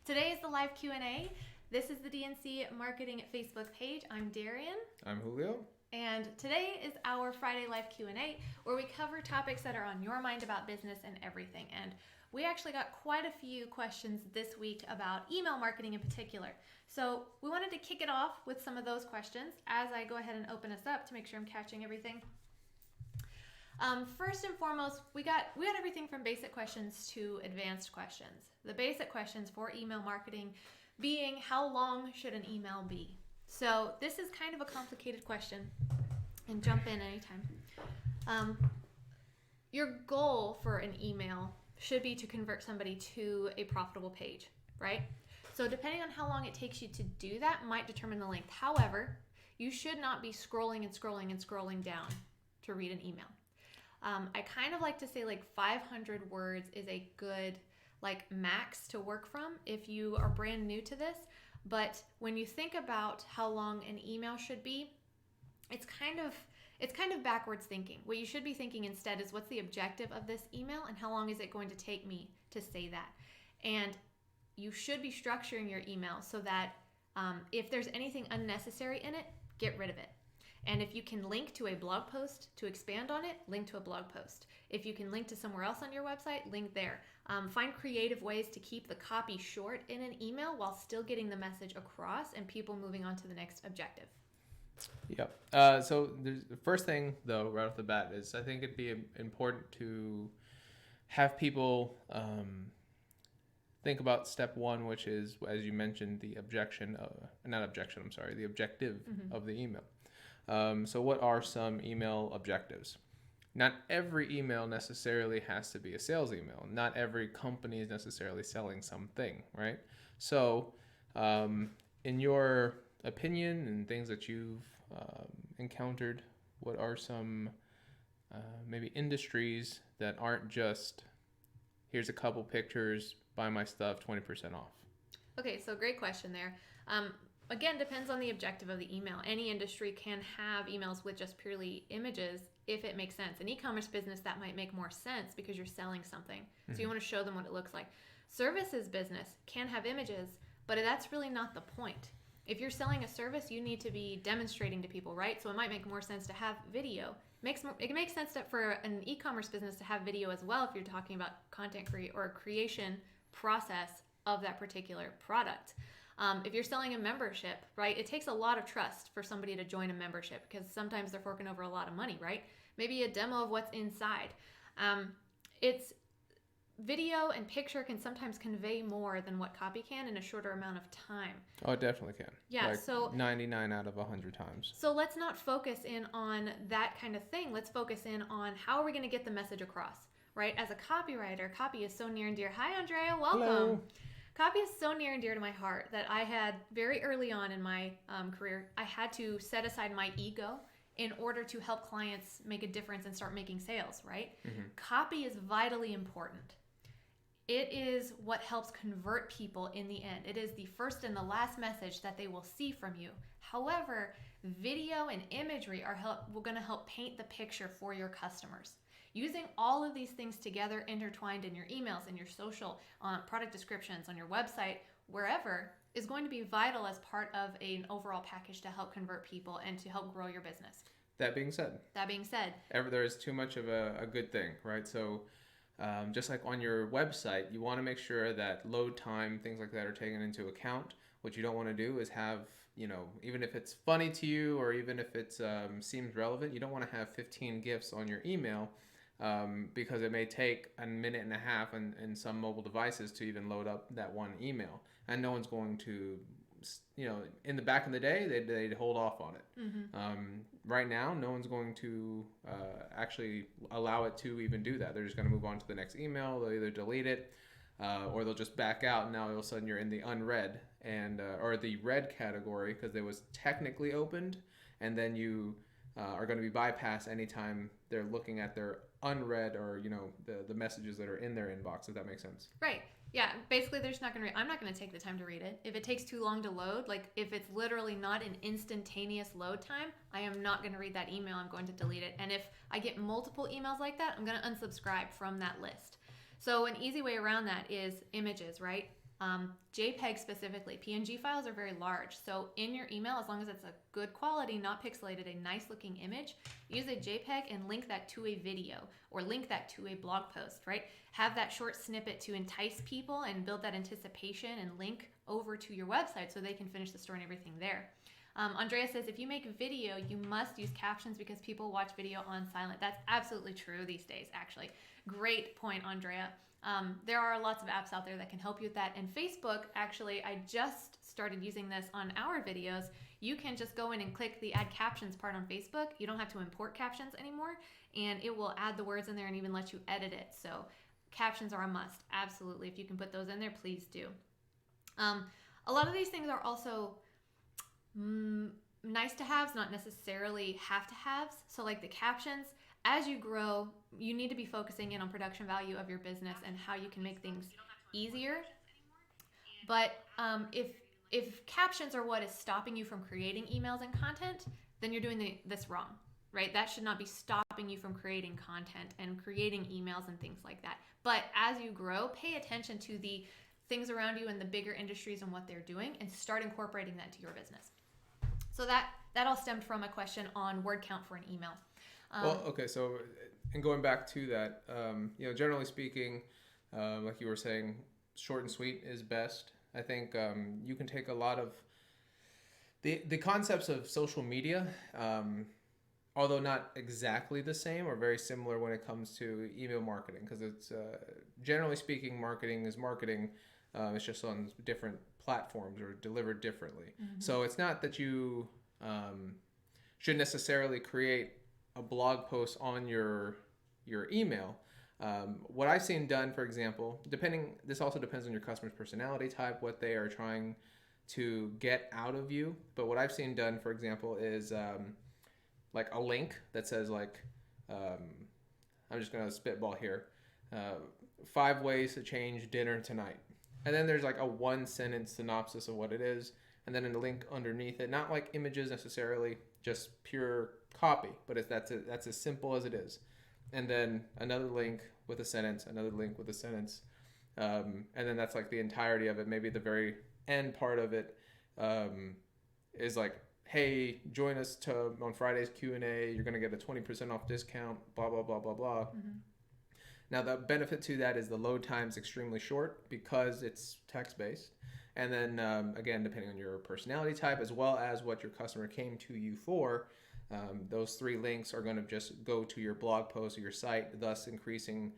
Today is the live Q&A. This is the DNC Marketing Facebook page. I'm Darian. I'm Julio. And today is our Friday live Q&A where we cover topics that are on your mind about business and everything. And we actually got quite a few questions this week about email marketing in particular. So we wanted to kick it off with some of those questions as I go ahead and open us up to make sure I'm catching everything. First and foremost, we got everything from basic questions to advanced questions. The basic questions for email marketing being, how long should an email be? So this is kind of a complicated question, and jump in anytime. Your goal for an email should be to convert somebody to a profitable page, right? So depending on how long it takes you to do that might determine the length. However, you should not be scrolling and scrolling and scrolling down to read an email. I kind of like to say like 500 words is a good max to work from if you are brand new to this. But when you think about how long an email should be, it's kind of backwards thinking. What you should be thinking instead is, what's the objective of this email and how long is it going to take me to say that? And you should be structuring your email so that if there's anything unnecessary in it, get rid of it. And if you can link to a blog post to expand on it, link to a blog post. If you can link to somewhere else on your website, link there. Find creative ways to keep the copy short in an email while still getting the message across and people moving on to the next objective. Yep. So the first thing, though, right off the bat, is I think it'd be important to have people think about step one, which is, as you mentioned, the objective of the email. So what are some email objectives? Not every email necessarily has to be a sales email. Not every company is necessarily selling something, right? So in your opinion and things that you've encountered, what are some maybe industries that aren't just, here's a couple pictures, buy my stuff, 20% off? Okay, so great question there. Again, depends on the objective of the email. Any industry can have emails with just purely images if it makes sense. An e-commerce business, that might make more sense because you're selling something. So you want to show them what it looks like. Services business can have images, but that's really not the point. If you're selling a service, you need to be demonstrating to people, right? So it might make more sense to have video. It makes sense for an e-commerce business to have video as well if you're talking about content creation process of that particular product. If you're selling a membership, right, it takes a lot of trust for somebody to join a membership because sometimes they're forking over a lot of money, right? Maybe a demo of what's inside. It's video and picture can sometimes convey more than what copy can in a shorter amount of time. Oh, it definitely can. Yeah, so 99 out of 100 times. So let's not focus in on that kind of thing. Let's focus in on how are we going to get the message across, right? As a copywriter, copy is so near and dear. Hi, Andrea. Welcome. Hello. Copy is so near and dear to my heart that I had very early on in my career, I had to set aside my ego in order to help clients make a difference and start making sales, right? Mm-hmm. Copy is vitally important. It is what helps convert people in the end. It is the first and the last message that they will see from you. However, video and imagery are going to help paint the picture for your customers. Using all of these things together, intertwined in your emails, in your social, product descriptions, on your website, wherever, is going to be vital as part of an overall package to help convert people and to help grow your business. That being said, there is too much of a good thing, right? So just like on your website, you want to make sure that load time, things like that, are taken into account. What you don't want to do is have, even if it's funny to you or even if it seems relevant, you don't want to have 15 GIFs on your email because it may take a minute and a half in some mobile devices to even load up that one email. And no one's going to, in the back in the day, they'd hold off on it. Mm-hmm. Right now, no one's going to actually allow it to even do that. They're just going to move on to the next email. They'll either delete it or they'll just back out. And now all of a sudden you're in the unread or the read category because it was technically opened, and then you are going to be bypassed anytime they're looking at their unread or the messages that are in their inbox, if that makes sense. Right. Yeah, basically they're just not going to I'm not going to take the time to read it. If it takes too long to load, if it's literally not an instantaneous load time, I am not going to read that email. I'm going to delete it. And if I get multiple emails like that, I'm going to unsubscribe from that list. So an easy way around that is images, right? JPEG specifically, PNG files are very large. So in your email, as long as it's a good quality, not pixelated, a nice looking image, use a JPEG and link that to a video or link that to a blog post, right? Have that short snippet to entice people and build that anticipation and link over to your website so they can finish the story and everything there. Andrea says, if you make video, you must use captions because people watch video on silent. That's absolutely true these days, actually. Great point, Andrea. There are lots of apps out there that can help you with that. And Facebook, actually, I just started using this on our videos. You can just go in and click the add captions part on Facebook. You don't have to import captions anymore, and it will add the words in there and even let you edit it. So captions are a must, absolutely. If you can put those in there, please do. A lot of these things are also nice to haves, not necessarily have to haves. So like the captions, as you grow, you need to be focusing in on production value of your business and how you can make things easier. But if captions are what is stopping you from creating emails and content, then you're doing this wrong, right? That should not be stopping you from creating content and creating emails and things like that. But as you grow, pay attention to the things around you and the bigger industries and what they're doing, and start incorporating that to your business. So that all stemmed from a question on word count for an email. Well, okay, so and going back to that, generally speaking, like you were saying, short and sweet is best. I think you can take a lot of the concepts of social media, although not exactly the same, are very similar when it comes to email marketing, because it's generally speaking, marketing is marketing. It's just on different platforms or delivered differently. Mm-hmm. So it's not that you should necessarily create a blog post on your email. What I've seen done, for example, this also depends on your customer's personality type, what they are trying to get out of you. But what I've seen done, for example, is like a link that says like, I'm just going to spitball here, 5 ways to change dinner tonight. And then there's like a 1-sentence synopsis of what it is, and then a link underneath it. Not like images necessarily, just pure copy, but that's as simple as it is. And then another link with a sentence, another link with a sentence, and then that's like the entirety of it. Maybe the very end part of it is like, hey, join us on Friday's Q&A. You're going to get a 20% off discount, blah, blah, blah, blah, blah. Mm-hmm. Now, the benefit to that is the load time is extremely short because it's text-based. And then, again, depending on your personality type as well as what your customer came to you for, those 3 links are going to just go to your blog post or your site, thus increasing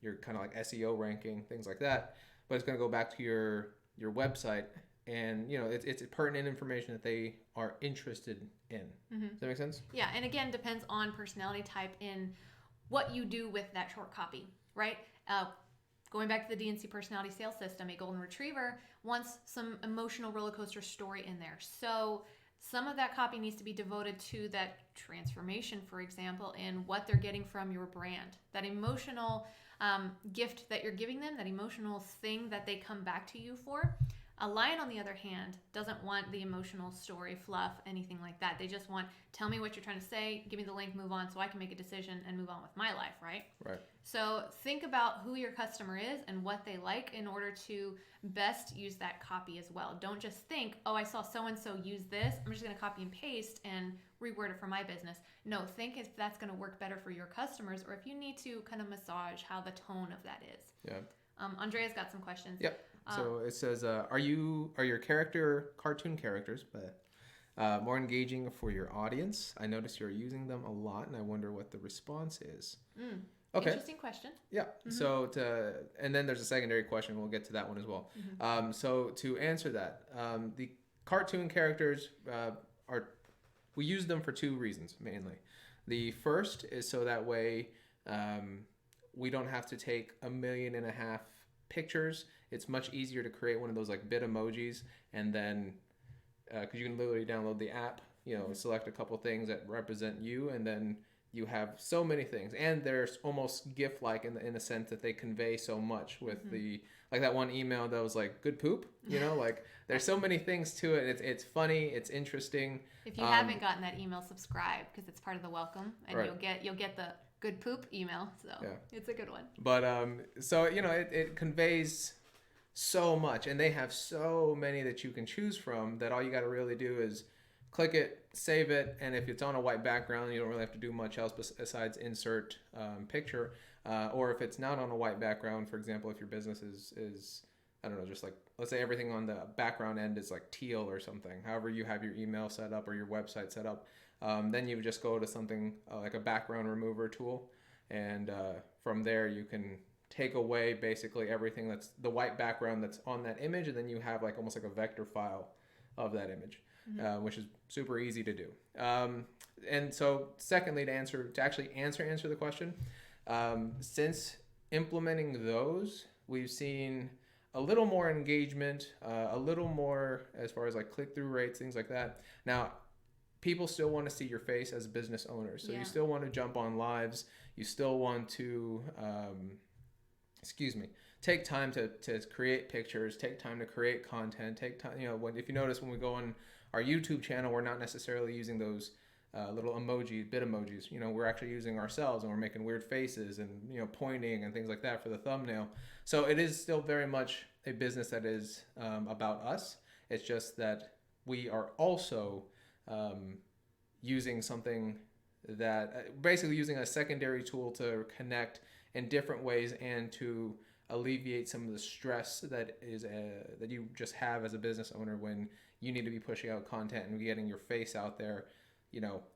your kind of like SEO ranking, things like that. But it's going to go back to your website, and it's pertinent information that they are interested in. Mm-hmm. Does that make sense? Yeah, and again, depends on personality type in what you do with that short copy, right? Going back to the DNC personality sales system, a golden retriever wants some emotional roller coaster story in there. So some of that copy needs to be devoted to that transformation, for example, and what they're getting from your brand. That emotional gift that you're giving them, that emotional thing that they come back to you for. A lion, on the other hand, doesn't want the emotional story, fluff, anything like that. They just want, tell me what you're trying to say, give me the link, move on, so I can make a decision and move on with my life, right? Right. So think about who your customer is and what they like in order to best use that copy as well. Don't just think, oh, I saw so-and-so use this, I'm just going to copy and paste and reword it for my business. No, think if that's going to work better for your customers, or if you need to kind of massage how the tone of that is. Yeah. Andrea's got some questions. Yep. So it says, are your cartoon characters, but more engaging for your audience? I notice you're using them a lot, and I wonder what the response is. Okay. Interesting question. Yeah. Mm-hmm. So and then there's a secondary question. We'll get to that one as well. Mm-hmm. So to answer that, the cartoon characters we use them for 2 reasons mainly. The first is so that way we don't have to take 1.5 million pictures. It's much easier to create one of those like bit emojis, and then because you can literally download the app, select a couple things that represent you, and then you have so many things, and there's almost GIF-like in the sense that they convey so much with like that one email that was like good poop, like there's so many things to it. It's funny, it's interesting. If you haven't gotten that email, subscribe, because it's part of the welcome, and right. you'll get the good poop email. So yeah. It's a good one. But so it conveys so much, and they have so many that you can choose from, that all you got to really do is click it, save it, and if it's on a white background, you don't really have to do much else besides insert picture. Or if it's not on a white background, for example, if your business is I don't know, just like, let's say everything on the background end is like teal or something, however you have your email set up or your website set up, then you just go to something like a background remover tool, and from there you can take away basically everything that's the white background that's on that image, and then you have like almost like a vector file of that image, which is super easy to do. And so secondly, to actually answer the question, since implementing those, we've seen a little more engagement, a little more as far as like click-through rates, things like that. Now, people still want to see your face as business owners. So you still want to jump on lives. You still want to, take time to create pictures, take time to create content, take time, if you notice when we go on our YouTube channel, we're not necessarily using those little bit emojis. We're actually using ourselves, and we're making weird faces and, pointing and things like that for the thumbnail. So it is still very much a business that is about us. It's just that we are also using something that basically using a secondary tool to connect in different ways and to alleviate some of the stress that you just have as a business owner when you need to be pushing out content and getting your face out there,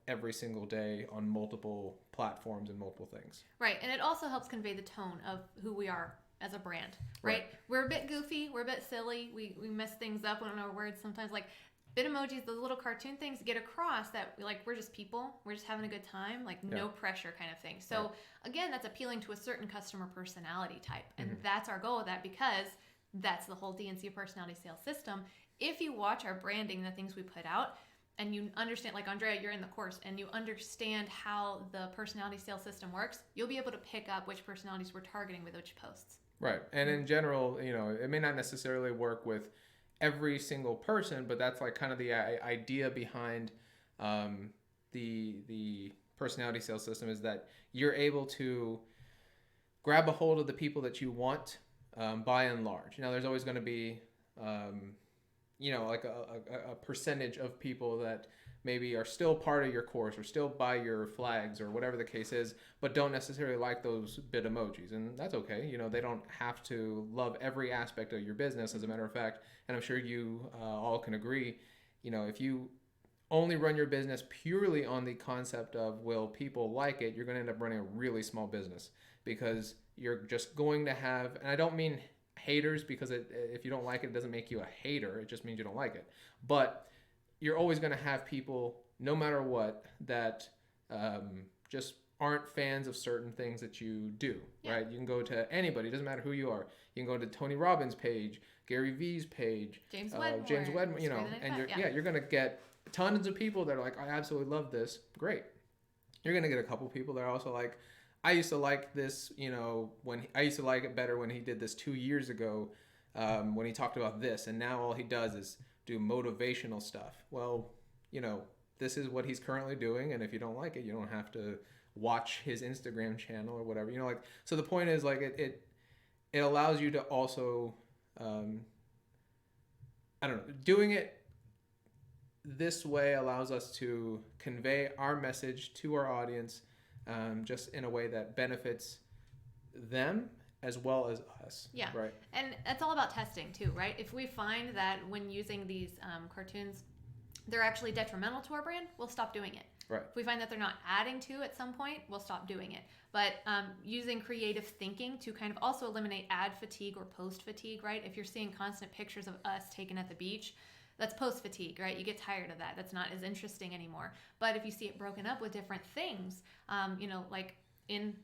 every single day on multiple platforms and multiple things. Right. And it also helps convey the tone of who we are as a brand, right? We're a bit goofy. We're a bit silly. We mess things up on our words sometimes. Like bit emojis, those little cartoon things get across that we're just people. We're just having a good time, no pressure kind of thing. So again, that's appealing to a certain customer personality type. And that's our goal with that, because that's the whole DNC personality sales system. If you watch our branding, the things we put out, and you understand, like Andrea, you're in the course, and you understand how the personality sales system works, you'll be able to pick up which personalities we're targeting with which posts. Right. And in general, it may not necessarily work with every single person, but that's like kind of the idea behind the personality sales system, is that you're able to grab a hold of the people that you want, by and large. There's always going to be like a percentage of people that maybe are still part of your course or still buy your flags or whatever the case is, but don't necessarily like those bit emojis. And that's okay. They don't have to love every aspect of your business. As a matter of fact, and I'm sure you all can agree, if you only run your business purely on the concept of, will people like it, you're going to end up running a really small business, because you're just going to have, and I don't mean haters, because if you don't like it, it doesn't make you a hater. It just means you don't like it. But you're always going to have people, no matter what, that just aren't fans of certain things that you do, right? You can go to anybody, it doesn't matter who you are. You can go to Tony Robbins' page, Gary Vee's page, James Wedmore, and you're going to get tons of people that are like, I absolutely love this. Great. You're going to get a couple people that are also like, I used to like this, I used to like it better when he did this 2 years ago, when he talked about this, and now all he does is do motivational stuff. Well, this is what he's currently doing, and if you don't like it, you don't have to watch his Instagram channel or whatever. So the point is, like, it allows you to also, doing it this way allows us to convey our message to our audience, just in a way that benefits them as well as us. Yeah. Right. And that's all about testing too, right? If we find that when using these cartoons, they're actually detrimental to our brand, we'll stop doing it. Right. If we find that they're not adding to at some point, we'll stop doing it. But using creative thinking to kind of also eliminate ad fatigue or post fatigue, right? If you're seeing constant pictures of us taken at the beach, that's post fatigue, right? You get tired of that. That's not as interesting anymore. But if you see it broken up with different things, like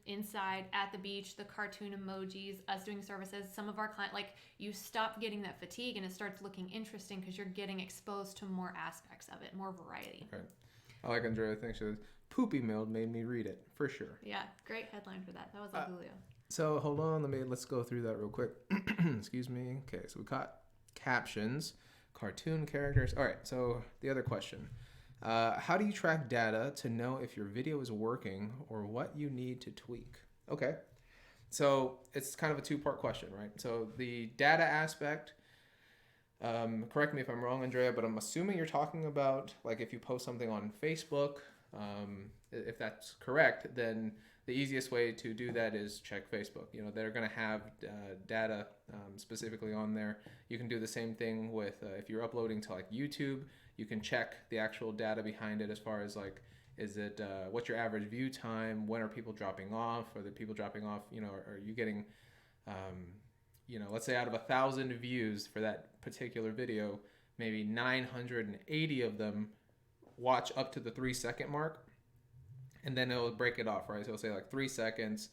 inside at the beach, the cartoon emojis, us doing services, some of our clients, like, you stop getting that fatigue and it starts looking interesting because you're getting exposed to more aspects of it, more variety. Right. I like Andrea. I think she was poopy milled made me read it for sure. Yeah, great headline for that. That was Julio. So hold on, let's go through that real quick. Excuse me. Okay, so we got captions, cartoon characters. All right, so the other question. How do you track data to know if your video is working or what you need to tweak? Okay. So it's kind of a two-part question, right? So the data aspect, correct me if I'm wrong, Andrea, but I'm assuming you're talking about like if you post something on Facebook, if that's correct, then the easiest way to do that is check Facebook. You know, they're going to have data specifically on there. You can do the same thing with if you're uploading to like YouTube, you can check the actual data behind it as far as like, is it what's your average view time? When are people dropping off? Are the people dropping off? You know, are you getting, you know, let's say out of 1,000 views for that particular video, maybe 980 of them watch up to the 3-second mark, and then it'll break it off, right? So it'll say like 3 seconds,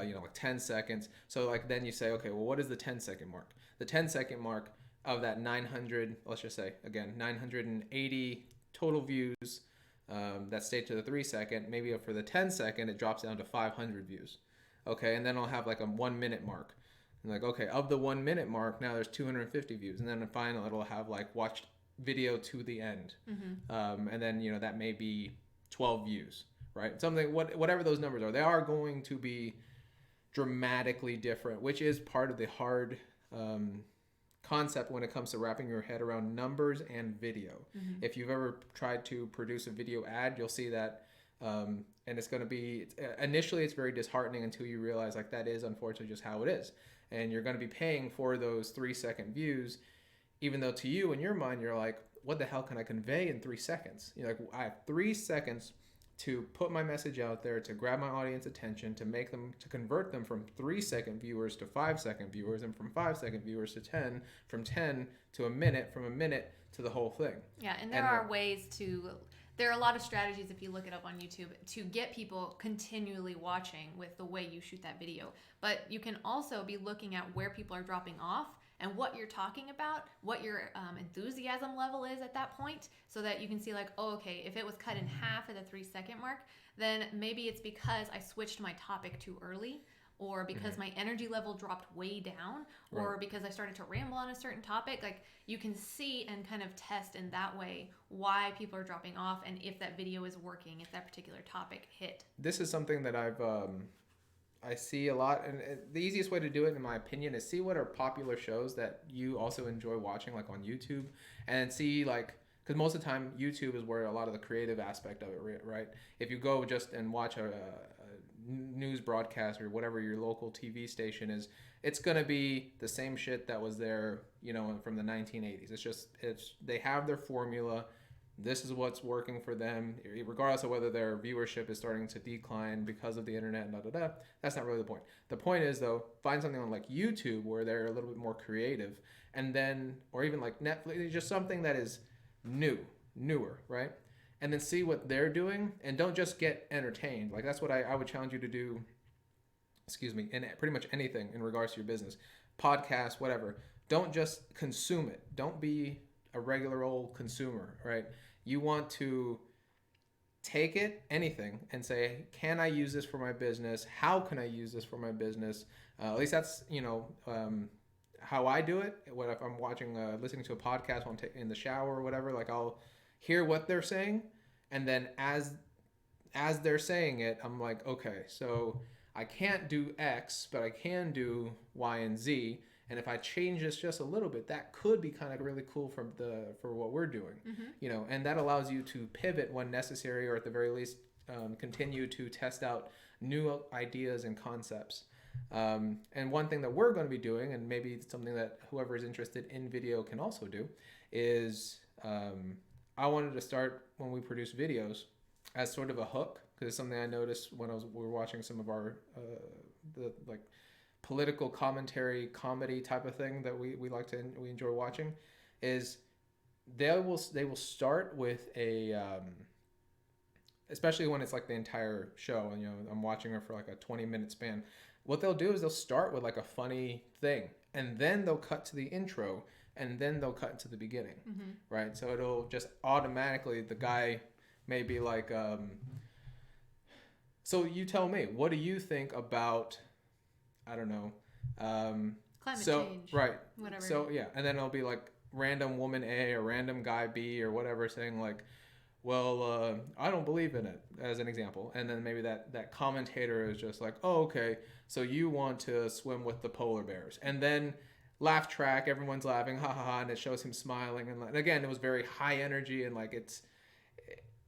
you know, like 10 seconds. So like then you say, okay, well, what is the 10-second mark? The 10-second mark of that 900, let's just say again, 980 total views. That stayed to the 3-second, maybe for the 10-second, it drops down to 500 views. Okay, and then I'll have like a 1-minute mark. And like, okay, of the 1-minute mark, now there's 250 views. And then finally, it'll have like watched video to the end. And then, you know, that may be 12 views, right? Something, whatever those numbers are, they are going to be dramatically different, which is part of the hard concept when it comes to wrapping your head around numbers and video. If you've ever tried to produce a video ad, you'll see that, and it's going to be, initially it's very disheartening until you realize like that is unfortunately just how it is. And you're going to be paying for those 3-second views, even though to you in your mind, you're like, what the hell can I convey in 3 seconds? You're like, I have 3 seconds to put my message out there, to grab my audience attention, to make them, to convert them from 3-second viewers to 5-second viewers, and from 5-second viewers to 10, from 10 to a minute, from a minute to the whole thing. Yeah, and there are ways to, there are a lot of strategies if you look it up on YouTube to get people continually watching with the way you shoot that video. But you can also be looking at where people are dropping off and what you're talking about, what your enthusiasm level is at that point, so that you can see like, oh, okay, if it was cut in half at the 3-second mark, then maybe it's because I switched my topic too early, or because my energy level dropped way down, or because I started to ramble on a certain topic. Like you can see and kind of test in that way why people are dropping off and if that video is working, if that particular topic hit. This is something that I see a lot, and the easiest way to do it, in my opinion, is see what are popular shows that you also enjoy watching, like on YouTube, and see like, because most of the time YouTube is where a lot of the creative aspect of it, right? If you go just and watch a news broadcast or whatever your local TV station is, it's gonna be the same shit that was there, you know, from the 1980s. It's they have their formula. This is what's working for them, regardless of whether their viewership is starting to decline because of the internet and That's not really the point. The point is, though, find something on like YouTube where they're a little bit more creative, and then, or even like Netflix, just something that is newer, right? And then see what they're doing, and don't just get entertained. Like that's what I would challenge you to do, in pretty much anything in regards to your business, podcast, whatever. Don't just consume it. Don't be a regular old consumer, right? You want to take it, anything, and say, can I use this for my business? How can I use this for my business? At least that's, you know, how I do it. What if I'm watching, listening to a podcast while I'm in the shower or whatever, like I'll hear what they're saying, and then as they're saying it, I'm like, okay, so I can't do X, but I can do Y and Z. And if I change this just a little bit, that could be kind of really cool for what we're doing, you know, and that allows you to pivot when necessary, or at the very least, continue to test out new ideas and concepts. And one thing that we're going to be doing, and maybe it's something that whoever is interested in video can also do, is I wanted to start when we produce videos as sort of a hook, because it's something I noticed when we were watching some of our the like political commentary, comedy type of thing that we enjoy watching, is they will start with a especially when it's like the entire show, and you know I'm watching her for like a 20-minute span. What they'll do is they'll start with like a funny thing, and then they'll cut to the intro, and then they'll cut to the beginning, right? So it'll just automatically, the guy may be like, so you tell me, what do you think about, I don't know, climate change, right? Whatever. So yeah, and then it'll be like random woman A or random guy B or whatever saying like, well, I don't believe in it, as an example. And then maybe that commentator is just like, oh, okay, so you want to swim with the polar bears. And then laugh track, everyone's laughing, ha ha ha, and it shows him smiling. And again, it was very high energy, and like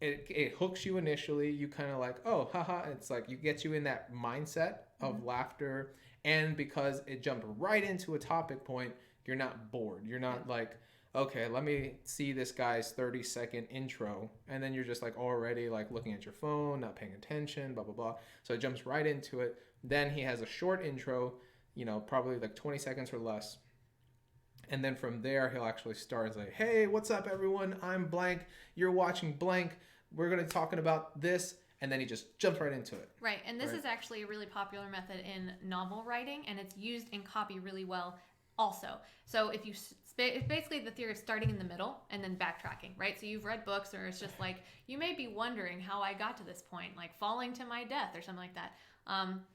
it hooks you initially. You kind of like, oh, haha. It's like you get you in that mindset of laughter. And because it jumped right into a topic point, you're not bored. You're not like, okay, let me see this guy's 30-second intro. And then you're just like already like looking at your phone, not paying attention, blah, blah, blah. So it jumps right into it. Then he has a short intro, probably like 20 seconds or less. And then from there, he'll actually start like, hey, what's up, everyone? I'm blank. You're watching blank. We're going to be talking about this. And then he just jumps right into it. Right. And this is actually a really popular method in novel writing, and it's used in copy really well also. So if you, it's basically the theory of starting in the middle and then backtracking, right? So you've read books, or it's just like, you may be wondering how I got to this point, like falling to my death or something like that.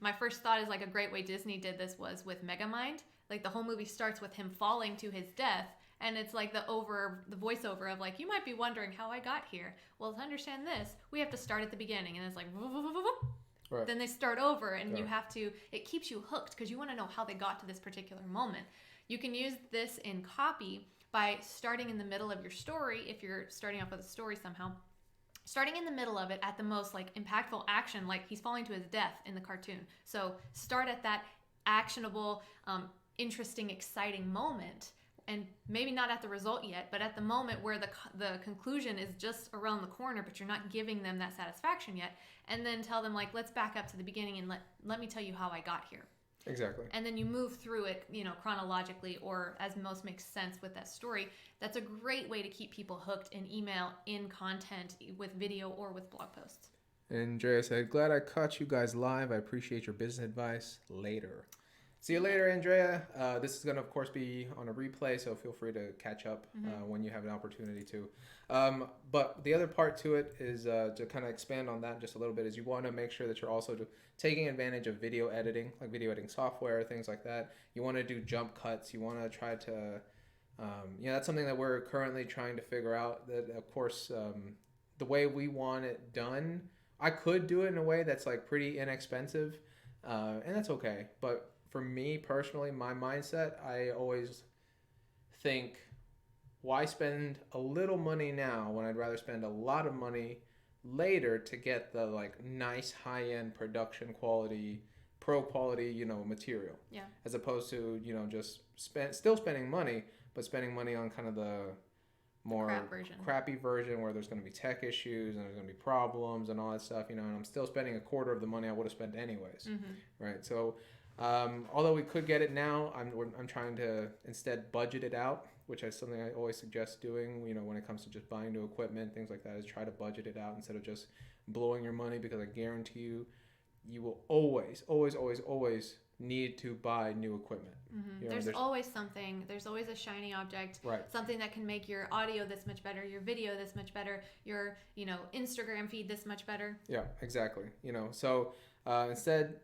My first thought is like a great way Disney did this was with Megamind. Like the whole movie starts with him falling to his death. And it's like the voiceover of like, you might be wondering how I got here. Well, to understand this, we have to start at the beginning. And it's like, right. Then they start over, and you have to, it keeps you hooked because you want to know how they got to this particular moment. You can use this in copy by starting in the middle of your story. If you're starting off with a story somehow, starting in the middle of it at the most like impactful action, like he's falling to his death in the cartoon. So start at that actionable, interesting, exciting moment. And maybe not at the result yet, but at the moment where the conclusion is just around the corner, but you're not giving them that satisfaction yet. And then tell them like, let's back up to the beginning and let me tell you how I got here. Exactly. And then you move through it, chronologically, or as most makes sense with that story. That's a great way to keep people hooked in email, in content, with video, or with blog posts. Andrea said, glad I caught you guys live. I appreciate your business advice. Later. See you later, Andrea. This is going to, of course, be on a replay, so feel free to catch up when you have an opportunity to. But the other part to it is to kind of expand on that just a little bit, is you want to make sure that you're also taking advantage of video editing, like video editing software, things like that. You want to do jump cuts. You want to try to, that's something that we're currently trying to figure out. That, of course, the way we want it done, I could do it in a way that's like pretty inexpensive, and that's okay. But for me personally, my mindset, I always think, why spend a little money now when I'd rather spend a lot of money later to get the like nice high-end production quality, pro quality, material. Yeah. As opposed to, just still spending money, but spending money on kind of the more crappy version where there's going to be tech issues and there's going to be problems and all that stuff, and I'm still spending a quarter of the money I would have spent anyways. Right. So, although we could get it now, I'm trying to instead budget it out, which is something I always suggest doing, when it comes to just buying new equipment, things like that, is try to budget it out instead of just blowing your money, because I guarantee you will always, always, always, always need to buy new equipment. There's always something. There's always a shiny object. Right. Something that can make your audio this much better, your video this much better, your Instagram feed this much better. Yeah, exactly. So instead,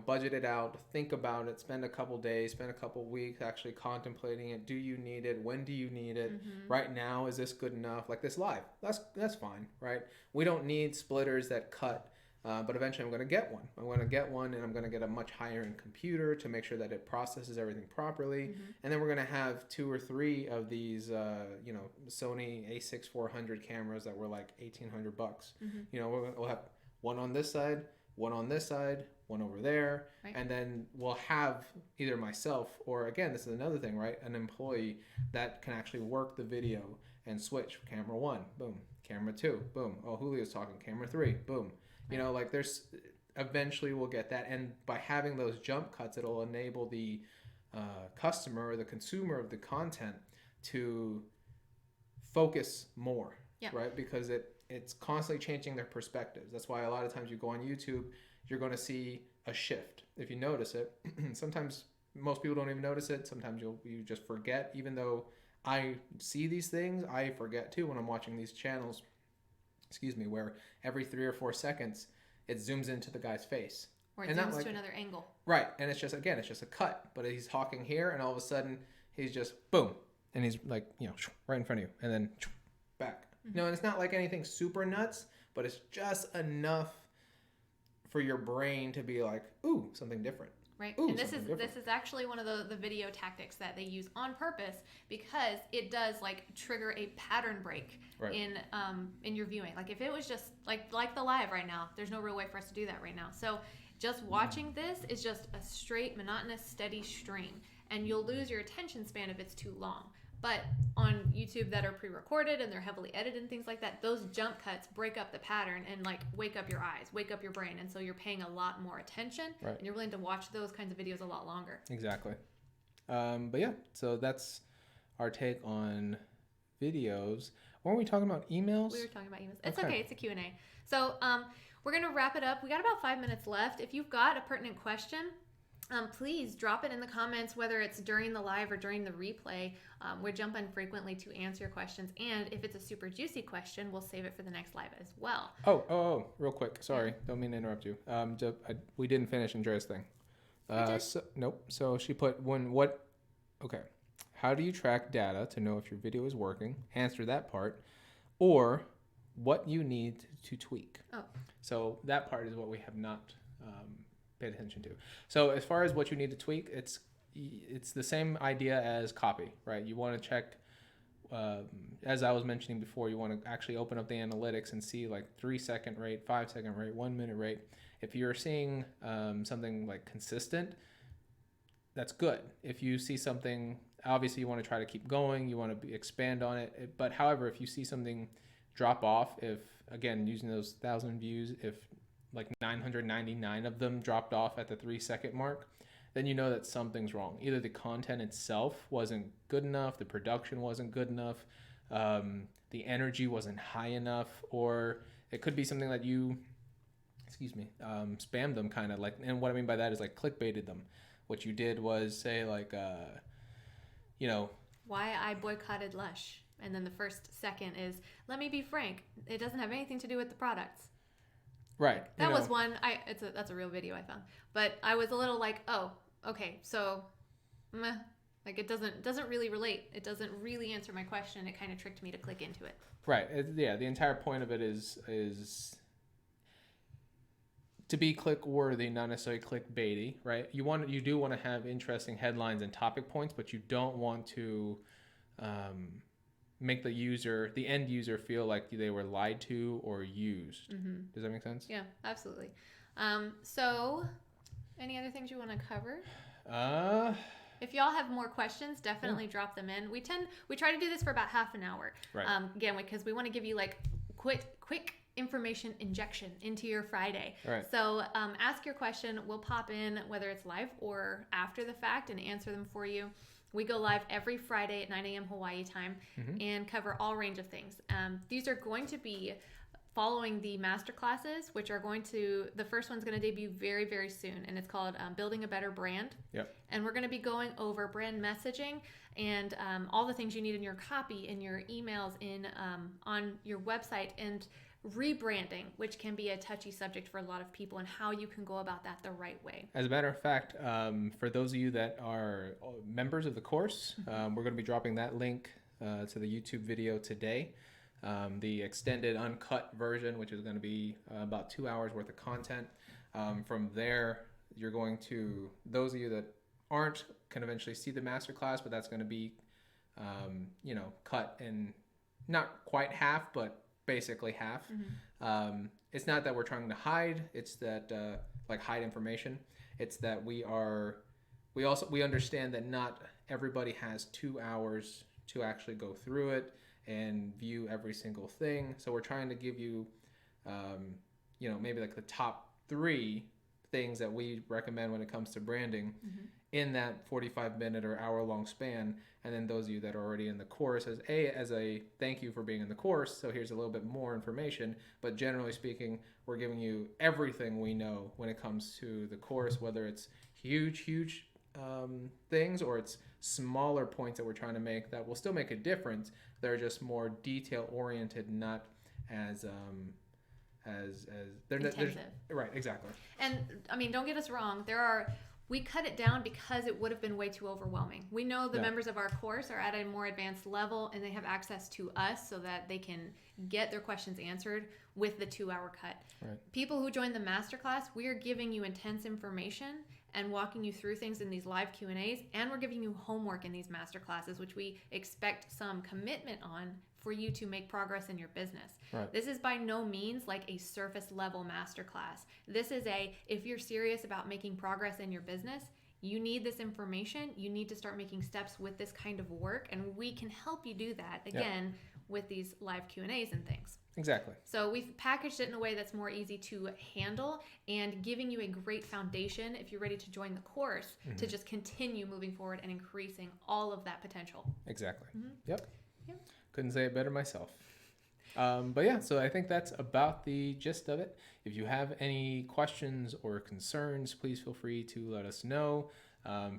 budget it out, think about it, spend a couple days, spend a couple weeks actually contemplating it. Do you need it? When do you need it? Right now, is this good enough? Like this live, that's fine, right? We don't need splitters that cut. But eventually I'm going to get one. I'm going to get one, and I'm going to get a much higher end computer to make sure that it processes everything properly. And then we're going to have 2 or 3 of these, Sony a6400 cameras that were like $1,800. We'll have one on this side, one on this side, one over there. Right. And then we'll have either myself or, again, this is another thing, right? An employee that can actually work the video and switch. Camera 1, boom. Camera 2, boom. Oh, Julio's talking. Camera 3, boom. There's eventually we'll get that. And by having those jump cuts, it'll enable the customer or the consumer of the content to focus more, right? Because it's constantly changing their perspectives. That's why a lot of times you go on YouTube, you're going to see a shift. If you notice it, sometimes most people don't even notice it. Sometimes you just forget. Even though I see these things, I forget too when I'm watching these channels. Where every 3 or 4 seconds it zooms into the guy's face. Or it zooms to another angle. Right. And it's just a cut. But he's talking here, and all of a sudden he's just boom. And he's like, right in front of you. And then back. You know, and it's not like anything super nuts, but it's just enough for your brain to be like, ooh, something different. Right. Ooh, And this something different. is actually one of the video tactics that they use on purpose, because it does like trigger a pattern break Right. in your viewing. Like if it was just like the live right now, there's no real way for us to do that right now. So just watching this is just a straight, monotonous, steady stream, and you'll lose your attention span if it's too long. But on YouTube that are pre-recorded and they're heavily edited and things like that, those jump cuts break up the pattern and like wake up your eyes, wake up your brain. And so you're paying a lot more attention, Right. and you're willing to watch those kinds of videos a lot longer. Exactly. But yeah, so that's our take on videos. Weren't we talking about emails? We were talking about emails. It's okay. It's a Q&A. So we're going to wrap it up. We got about 5 minutes left. If you've got a pertinent question, please drop it in the comments, whether it's during the live or during the replay. We jump in frequently to answer your questions. And if it's a super juicy question, we'll save it for the next live as well. Oh, real quick. Sorry. Don't mean to interrupt you. We didn't finish Andrea's thing. Nope. So she put okay. How do you track data to know if your video is working? Answer that part. Or what you need to tweak. Oh. So that part is what we have not paid attention to. So as far as what you need to tweak, it's the same idea as copy, right? You want to check, as I was mentioning before, you want to actually open up the analytics and see like 3-second rate, 5-second rate, 1-minute rate. If you're seeing something like consistent, that's good. If you see something, obviously you want to try to keep going, you want to expand on it. But however, if you see something drop off, if again, using those 1,000 views, if like 999 of them dropped off at the 3-second mark, then you know that something's wrong. Either the content itself wasn't good enough, the production wasn't good enough, the energy wasn't high enough, or it could be something that you, spammed them kind of like, and what I mean by that is like clickbaited them. What you did was say like, why I boycotted Lush. And then the first second is, let me be frank, it doesn't have anything to do with the products. Right. That was one. That's a real video I found. But I was a little like, oh, okay, so, meh. Like it doesn't really relate. It doesn't really answer my question. It kind of tricked me to click into it. Right. The entire point of it is to be click worthy, not necessarily clickbaity, right? You do want to have interesting headlines and topic points, but you don't want to make the end user feel like they were lied to or used. Mm-hmm. Does that make sense? Yeah, absolutely. So any other things you want to cover? If y'all have more questions, definitely drop them in. We try to do this for about half an hour. Right. Again, because we want to give you like quick information injection into your Friday. Right. So ask your question. We'll pop in whether it's live or after the fact and answer them for you. We go live every Friday at 9 a.m. Hawaii time and cover all range of things. These are going to be following the master classes, which are the first one's going to debut very, very soon. And it's called Building a Better Brand. Yep. And we're going to be going over brand messaging and all the things you need in your copy, in your emails, on your website, and rebranding, which can be a touchy subject for a lot of people, and how you can go about that the right way. As a matter of fact, for those of you that are members of the course, we're going to be dropping that link to the YouTube video today. The extended uncut version, which is going to be about 2 hours worth of content. From there, you're going to, those of you that aren't, can eventually see the masterclass, but that's going to be, cut in not quite half, but basically half. It's not that we're trying to hide, it's that hide information. It's that we understand that not everybody has 2 hours to actually go through it and view every single thing. So we're trying to give you maybe like the top 3 things that we recommend when it comes to branding in that 45-minute or hour-long span. And then those of you that are already in the course, as a thank you for being in the course, so here's a little bit more information. But generally speaking, we're giving you everything we know when it comes to the course, whether it's huge things or it's smaller points that we're trying to make that will still make a difference. They're just more detail-oriented, not as they're intensive. Right, exactly. And I mean, don't get us wrong. We cut it down because it would have been way too overwhelming. We know the members of our course are at a more advanced level and they have access to us so that they can get their questions answered with the 2-hour cut. Right. People who join the masterclass, we are giving you intense information and walking you through things in these live Q&As, and we're giving you homework in these masterclasses, which we expect some commitment on for you to make progress in your business. Right. This is by no means like a surface level masterclass. This is if you're serious about making progress in your business, you need this information, you need to start making steps with this kind of work, and we can help you do that, again, with these live Q&As and things. Exactly. So we've packaged it in a way that's more easy to handle and giving you a great foundation if you're ready to join the course to just continue moving forward and increasing all of that potential. Exactly. Yep. Couldn't say it better myself. But yeah, so I think that's about the gist of it. If you have any questions or concerns, please feel free to let us know.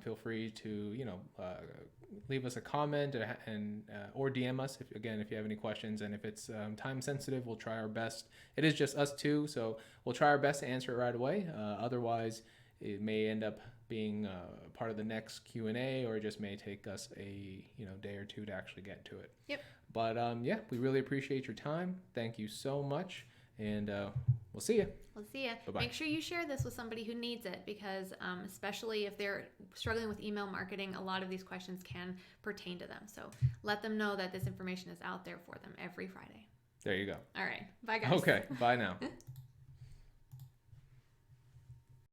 Feel free to, leave us a comment or DM us if you have any questions. And if it's time sensitive, we'll try our best. It is just us two, so we'll try our best to answer it right away. Otherwise, it may end up being part of the next Q&A, or it just may take us a day or two to actually get to it. Yep. But we really appreciate your time. Thank you so much, and we'll see you. We'll see you. Bye-bye. Make sure you share this with somebody who needs it, because especially if they're struggling with email marketing, a lot of these questions can pertain to them. So let them know that this information is out there for them every Friday. There you go. All right. Bye, guys. Okay. Bye now.